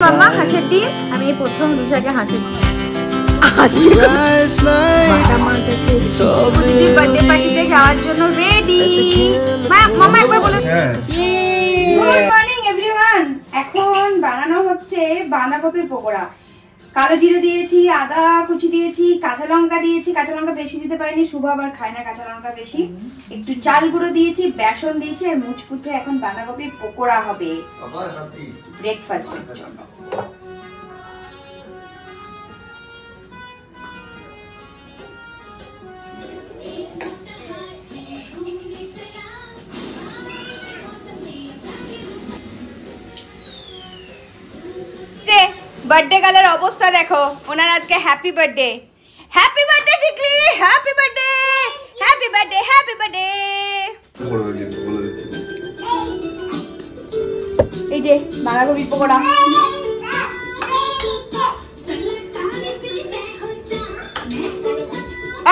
মাম্মা হাঁসের ডিম, আমি প্রথম রুষাকে হাঁসের ডিম। বার্থডে পার্টিতে যাওয়ার জন্য রেডি। মাম্মা একবার বলে গুড মর্নিং এভরিওয়ান। এখন বানানো হচ্ছে বাঁধাকপির পকোড়া। কালো জিরে দিয়েছি, আদা কুচি দিয়েছি, কাঁচা লঙ্কা দিয়েছি। কাঁচা লঙ্কা বেশি দিতে পারিনি, শুভ আবার খায় না কাঁচা লঙ্কা বেশি। একটু চাল গুঁড়ো দিয়েছি, বেসন দিয়েছি আর মুচমুচে এখন বাঁধাকপির পকোড়া হবে ব্রেকফাস্টের জন্য। বার্থডে গালের অবস্থা দেখো, ওনার আজকে happy birthday. Happy birthday Tikli, happy birthday, happy birthday, happy birthday. এই যে বাঁধাকপি পকোড়া।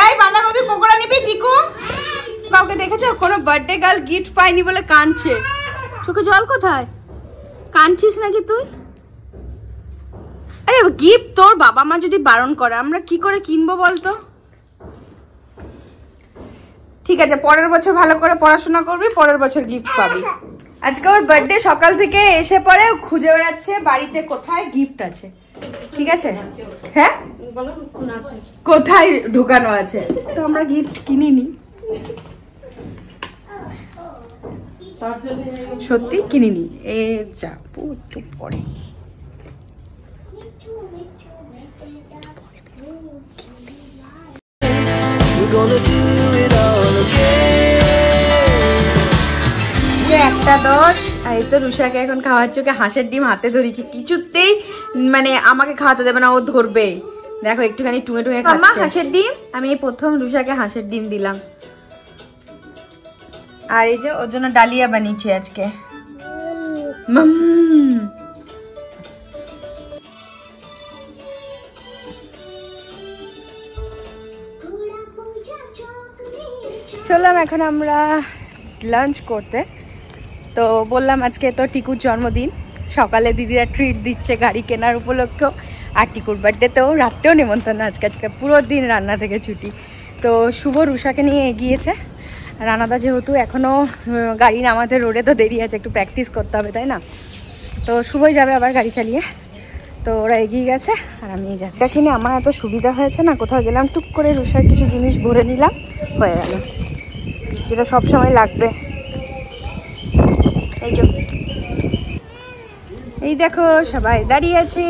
এই বাঁধাকপি পকোড়া নিবি টিকু? কাউকে দেখেছো কোনো বার্থডে গার্ল গিফট পায়নি বলে কাঁদছে? চোখে জল কোথায়? কাঁদছিস নাকি তুই? আরে গিফট তোর বাবা মা যদি বারণ করে আমরা কি করে কিনবো বলতো? ঠিক আছে, পরের বছর ভালো করে পড়াশোনা করবি, পরের বছর গিফট পাবি। আজকে ওর বার্থডে, সকাল থেকে এসে পরে খুঁজে বেড়াচ্ছে বাড়িতে কোথায় গিফট আছে। ঠিক আছে, হ্যাঁ কোথায় ঢুকানো আছে, তো আমরা গিফট কিনিনি, সত্যি কিনিনি। এ যাবো একটু পরে। একটা 10 আর এই তো রুষাকে এখন খাওয়াচ্ছি। ওকে হাঁসের ডিম হাতে ধরেছি, কিছুতেই মানে আমাকে খাওয়াতে দেবে না, ও ধরবে। দেখো একটুখানি টুঙে টুঙে খাচ্ছে হাঁসের ডিম। আমি এই প্রথম রুষাকে হাঁসের ডিম দিলাম। আর এই যে ওর জন্য ডালিয়া বানিয়েছি আজকে। চললাম এখন আমরা লাঞ্চ করতে। তো বললাম আজকে তো টিকুর জন্মদিন, সকালে দিদিরা ট্রিট দিচ্ছে গাড়ি কেনার উপলক্ষেও, আর টিকুর বার্থডেতেও রাত্রেও নেমন্তন্ন। আজকে পুরো দিন রান্না থেকে ছুটি। তো শুভ রুষাকে নিয়ে এগিয়েছে। রানাদা যেহেতু এখনও গাড়ি নামাতে রোডে, তো দেরি আছে, একটু প্র্যাকটিস করতে হবে তাই না। তো শুভই যাবে আবার গাড়ি চালিয়ে। তো ওরা এগিয়ে গেছে আর আমি যাচ্ছি। দেখিনি আমার এত সুবিধা হয়েছে না, কোথাও গেলাম টুক করে রুষার কিছু জিনিস ভরে নিলাম, হয়ে গেল, যেটা সবসময় লাগবে। এই যে এই দেখো সবাই দাঁড়িয়ে আছে।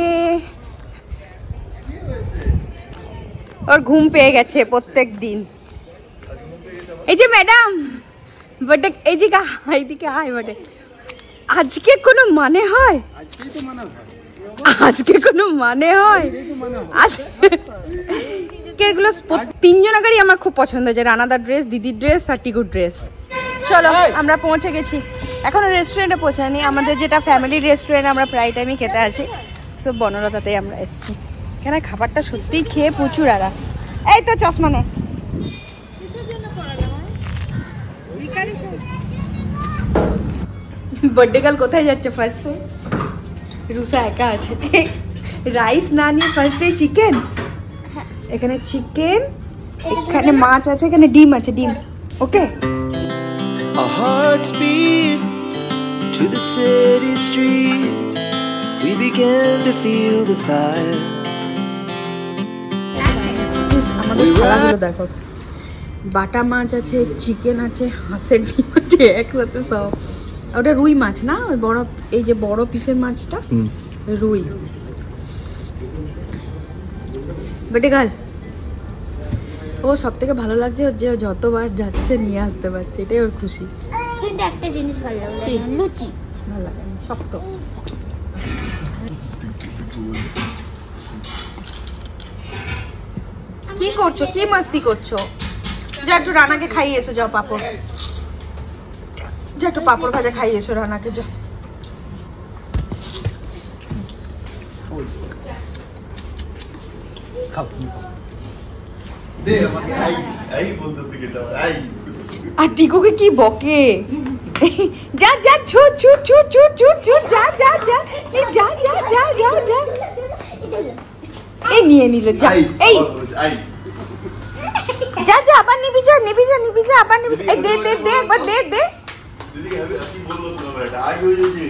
ওর ঘুম পেয়ে গেছে প্রত্যেক দিন। এই যে ম্যাডাম বটে, এই যে এইদিকে আয় বটে। আজকে কোনো মানে হয়? আজকে কোনো মানে হয়? এগুলো তিনজনাকারই আমার খুব পছন্দ হয়েছে, রানাদার ড্রেস, দিদির ড্রেস আর টিকুর ড্রেস। চলো আমরা পৌঁছে গেছি, এখনো রেস্টুরেন্টে পৌঁছায়নি। আমাদের যেটা ফ্যামিলি রেস্টুরেন্ট, আমরা প্রায় টাইমই খেতে আসি, সব বনলতাতেই আমরা এসেছি। কেন খাবারটা সত্যিই খেয়ে প্রচুর আরাম। এই তো চশমা নে। বার্থডে গার্ল কোথায় যাচ্ছে ফার্স্টে? রুষা একা আছে, রাইস না নিয়ে ফার্স্টে চিকেন। এখানে চিকেন, এখানে মাছ আছে, এখানে ডিম আছে, ডিম। ওকে। Our hearts beat to the city streets. We began to feel the fire. আমাদের খাবারগুলো দেখো, বাটা মাছ আছে, চিকেন আছে, হাঁসের ডিম আছে, একসাথে সব। ওটা রুই মাছ না, ওই বড়, এই যে বড় পিসের মাছটা রুই। বেটে গাল, ও সব থেকে ভালো লাগছে যে যতবার যাচ্ছে নিয়ে আসতে পারছে, এটাই ওর খুশি। কিন্তু একটা জিনিস ভালো লাগে, লুচি ভালো লাগে, শক্ত। কি করছো, কি মাস্তি করছো? যা একটু রানাকে খাইয়ে এসো, যাও পাপড়, যা একটু পাপড় ভাজা খাইয়ে এসো রানাকে, যা। আর টিকুকে কি বকে, যা যা ছুট ছুট ছুট ছুট ছুট ছুট, যা যা যা যা যা যা যা নিয়ে নিল। যা এই যা যা আবার নিবি যা আবার নিবি। এই দে দে দে একবার দে দে। দিদি কি বলবো শোনো বেটা আগে হয়ে যাচ্ছে।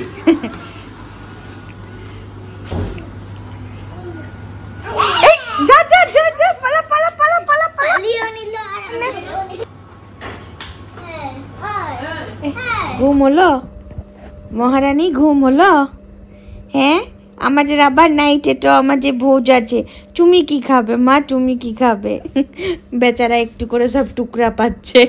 এই যা যা যা যা পালা পালা পালা পালা পালা। লিও নিল আর ঘুম হলো মহারানী, ঘুম হলো? হ্যাঁ আমাদের আবার নাইটে তো আমাদের ভোজ আছে। তুমি কি খাবে মা, তুমি কি খাবে? বেচারা একটু করে সব টুকরা পাচ্ছে।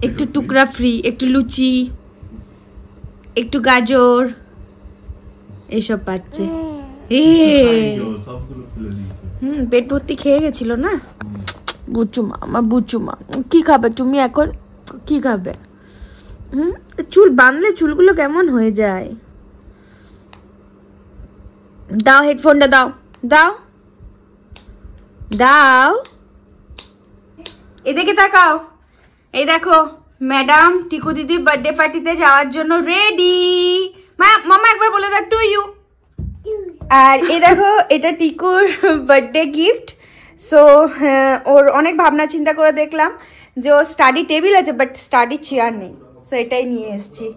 একটু টুকরা ফ্রি, একটু লুচি, একটু গাজর এসব পাচ্ছে। পেট ভর্তি খেয়ে গেছিল না বুচুমা, আমার বুচুমা। কি খাবে তুমি এখন, কি খাবে? চুল বাঁধলে চুলগুলো কেমন হয়ে যায়। দাও হেডফোনটা দাও দাও দাও। এদিকে তাকাও। এই দেখো ম্যাডাম টিকু দিদির বার্থডে পার্টিতে যাওয়ার জন্য রেডি। মামা একবার বলে দাও টু ইউ। আর এই দেখো এটা টিকুর বার্থডে গিফট। সো ওর অনেক ভাবনা চিন্তা করে দেখলাম যে ওর স্টাডি টেবিল আছে বাট স্টাডি চেয়ার নেই, সো এটাই নিয়ে এসেছি।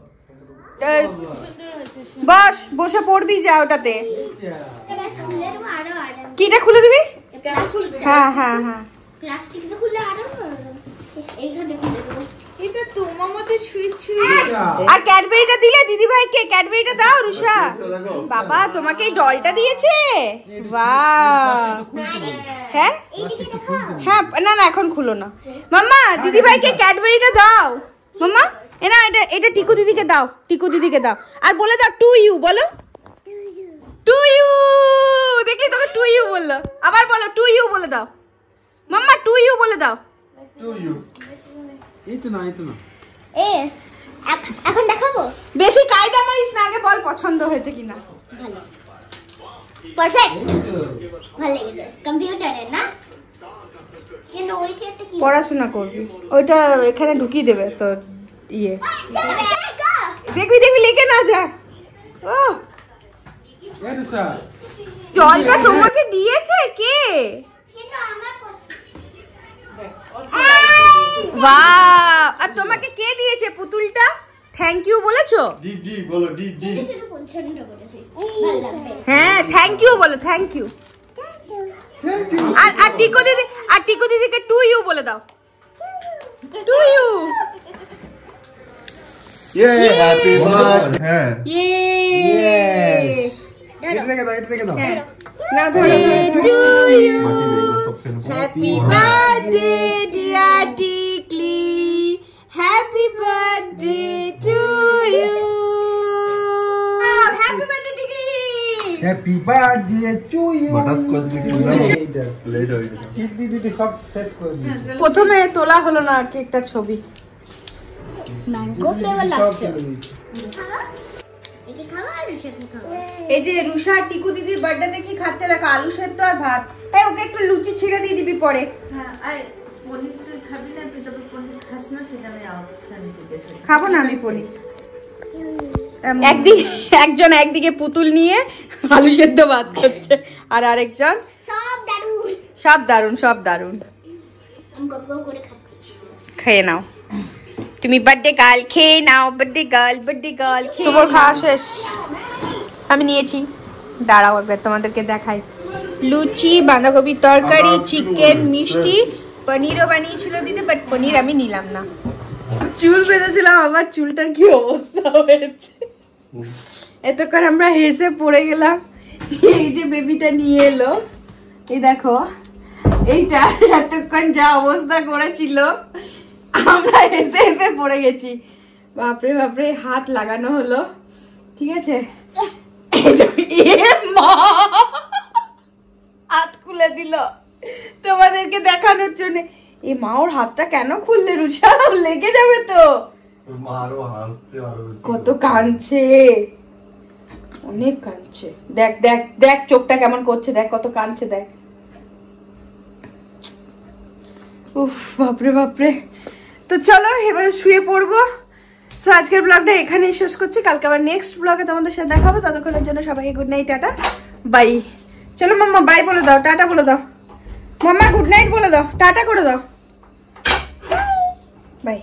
বস, বসে পড়বি যা ওটাতে। কিটা খুলে দিবি? হ্যাঁ হ্যাঁ হ্যাঁ আর ক্যাডবেরিটা দিলে দিদি ভাইকে, ক্যাডবেরিটা দাও রুষা। বাবা তোমাকে এই ডলটা দিয়েছে, বাহ। হ্যাঁ হ্যাঁ না না এখন খুলো না। মাম্মা দিদি ভাইকে ক্যাডবেরিটা দাও। মাম্মা না এটা এটা টিকু দিদিকে দাও, টিকু দিদিকে দাও। আর বলে দাও টু ইউ, বলো টু ইউ। দেখলি তোকে টু ইউ বললো, আবার বলো টু ইউ বলে দাও। মাম্মা টু ইউ বলে দাও। টু ইউ এখন দেখাবো। বেশি কায়দা মারিস না, আগে বল পছন্দ হয়েছে কিনা। ভালো, পারফেক্ট, ভালো লেগেছে। কম্পিউটারের না, কিন্তু ওই সেটটা কি পড়াশোনা করবি, ওইটা এখানে ঢুকিয়ে দেবে তোর ইয়ে। দেখবি দেখবি লিখে না যা। ও জলটা তোমাকে দিয়েছে কে? বাহ, আর তোমাকে কে দিয়েছে পুতুলটা? থ্যাংক ইউ বলেছো? দিদি বলো দিদি। হ্যাঁ থ্যাংক ইউ বলো, থ্যাংক ইউ। আর টিকু দিদি, আর টিকু দিদিকে টু ইউ বলে দাও। To you. Yay happy birthday. হ্যাঁ ইয়ে এটা রেখে দাও, এটা রেখে দাও। না ধরো to you. Happy birthday dear Tikli, happy birthday to you. Happy birthday Tikli, happy birthday to you. বাটাস করে দিতে লেট হয়ে গেছে। টিকলি দিদি সব শেষ করে দিয়েছে। প্রথমে তোলা হলো না কেকটা ছবি। ম্যাঙ্গো ফ্লেভার লাগছে। এই যে রুষা টিকু দিদির বার্থডে কি খাচ্ছে দেখো, আলু সেদ্ধ আর ভাত। এই ওকে একটু লুচি ছিঁড়ে দিয়ে দিবি পরে। হ্যাঁ আর পনির তুই খাবি না, তুই তবে পনির খাস না, সেটা আমি জিজ্ঞেস করছি। খাবো না আমি পনির। একদিকে একজন একদিকে পুতুল নিয়ে আলু সেদ্ধ ভাত খাচ্ছে, আর আরেকজন সব দারুন সব দারুন সব দারুন। খেয়ে নাও তুমি, বার্থডে গার্ল, খেয়ে নাও। Birthday girl, birthday girl. তোমার খাওয়া শেষ, আমি নিয়েছি। দাঁড়াও একবার তোমাদেরকে দেখাই। লুচি, বাঁধাকপির তরকারি, চিকেন, মিষ্টি, পনিরও বানিয়েছিল দিদি, বাট পনির আমি নিলাম না। চুল বেঁধেছিলাম, আবার চুলটার কি অবস্থা হয়েছে। এতক্ষণ আমরা হেসে পড়ে গেলাম। এই যে বেবিটা নিয়ে এলো, এই দেখো এইটা এতক্ষণ যা অবস্থা করেছিল, আমরা হেসে হেসে পড়ে গেছি। বাপরে বাপরে, হাত লাগানো হলো, ঠিক আছে। হাত খুলে দিল তোমাদেরকে দেখানোর জন্য। এই মা ওর হাতটা কেন খুললে রুষা, লেগে যাবে তো। কত কাঁদছে, অনেক কাঁদছে। দেখ দেখ দেখ চোখটা কেমন করছে, দেখ কত কাঁদছে, দেখ। উফ বাপরে বাপরে। তো চলো এবার শুয়ে পড়বো। সো আজকের ব্লগটা এখানেই শেষ করছি, কালকে আবার নেক্সট ব্লগে তোমাদের সাথে দেখাবো। ততক্ষণের জন্য সবাইকে গুড নাইট, টাটা বাই। চলো মাম্মা বাই বলে দাও, টাটা বলে দাও। মাম্মা গুড নাইট বলে দাও, টাটা করে দাও, বাই।